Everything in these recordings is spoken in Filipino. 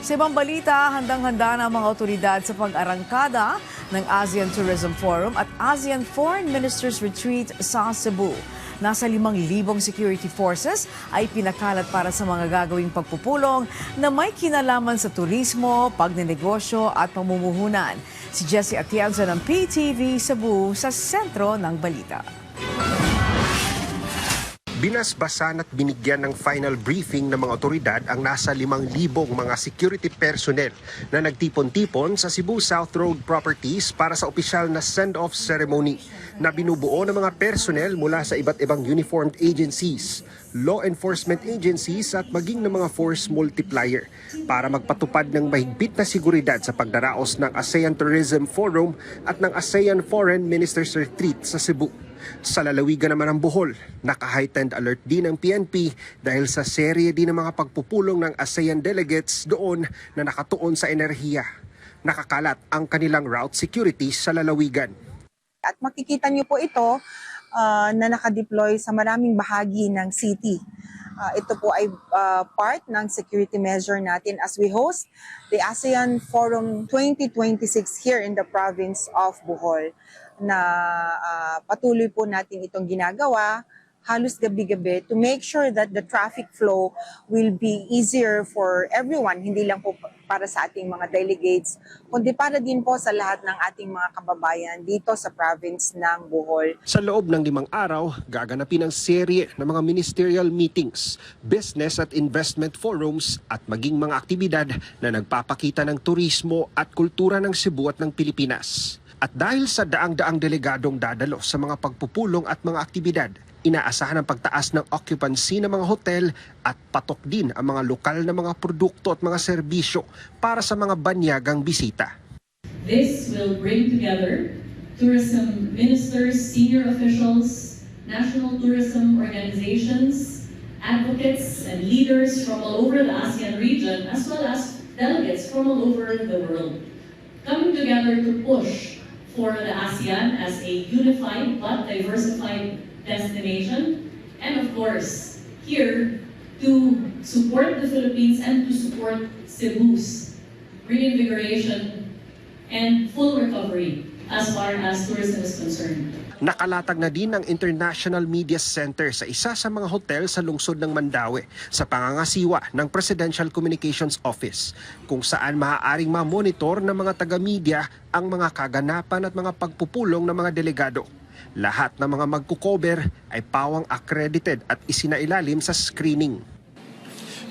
Sa ibang balita, handang-handa na ang mga otoridad sa pag-arangkada ng ASEAN Tourism Forum at ASEAN Foreign Ministers Retreat sa Cebu. Nasa 5,000 security forces ay pinakalat para sa mga gagawing pagpupulong na may kinalaman sa turismo, pagnenegosyo at pamumuhunan. Si Jessie Atienza ng PTV Cebu sa sentro ng balita. Binasbasan at binigyan ng final briefing ng mga otoridad ang nasa 5,000 mga security personnel na nagtipon-tipon sa Cebu South Road Properties para sa opisyal na send-off ceremony na binubuo ng mga personnel mula sa iba't ibang uniformed agencies, law enforcement agencies at maging ng mga force multiplier para magpatupad ng mahigpit na seguridad sa pagdaraos ng ASEAN Tourism Forum at ng ASEAN Foreign Ministers Retreat sa Cebu. Sa lalawigan naman ng Bohol, naka-heightened alert din ang PNP dahil sa serye din ng mga pagpupulong ng ASEAN delegates doon na nakatuon sa enerhiya. Nakakalat ang kanilang route security sa lalawigan. At makikita niyo po ito na nakadeploy sa maraming bahagi ng city. Ito po ay part ng security measure natin as we host the ASEAN Forum 2026 here in the province of Bohol, na patuloy po natin itong ginagawa halos gabi-gabi to make sure that the traffic flow will be easier for everyone, hindi lang po para sa ating mga delegates, kundi para din po sa lahat ng ating mga kababayan dito sa province ng Bohol. Sa loob ng 5 araw, gaganapin ang serye ng mga ministerial meetings, business at investment forums at maging mga aktibidad na nagpapakita ng turismo at kultura ng Cebu at ng Pilipinas. At dahil sa daang-daang delegadong dadalo sa mga pagpupulong at mga aktibidad, inaasahan ang pagtaas ng occupancy ng mga hotel at patok din ang mga lokal na mga produkto at mga serbisyo para sa mga banyagang bisita. This will bring together tourism ministers, senior officials, national tourism organizations, advocates and leaders from all over the ASEAN region, as well as delegates from all over the world, coming together to push for the ASEAN as a unified but diversified destination, and of course, here to support the Philippines and to support Cebu's reinvigoration and full recovery as far as tourism is concerned. Nakalatag na din ang International Media Center sa isa sa mga hotel sa lungsod ng Mandaue sa pangangasiwa ng Presidential Communications Office, kung saan maaaring ma-monitor ng mga taga-media ang mga kaganapan at mga pagpupulong ng mga delegado. Lahat ng mga magkukover ay pawang accredited at isinailalim sa screening.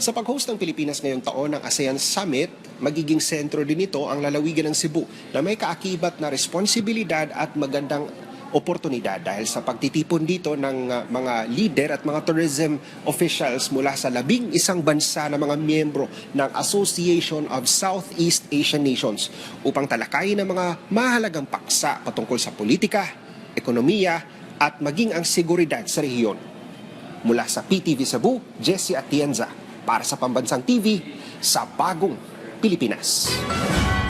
Sa pag-host ng Pilipinas ngayong taon ng ASEAN Summit, magiging sentro din ito ang lalawigan ng Cebu na may kaakibat na responsibilidad at magandang oportunidad dahil sa pagtitipon dito ng mga leader at mga tourism officials mula sa 11 bansa na mga miyembro ng Association of Southeast Asian Nations upang talakayin ang mga mahalagang paksa patungkol sa politika, ekonomiya at maging ang seguridad sa rehiyon. Mula sa PTV Cebu, Jessie Atienza para sa Pambansang TV sa Bagong Pilipinas.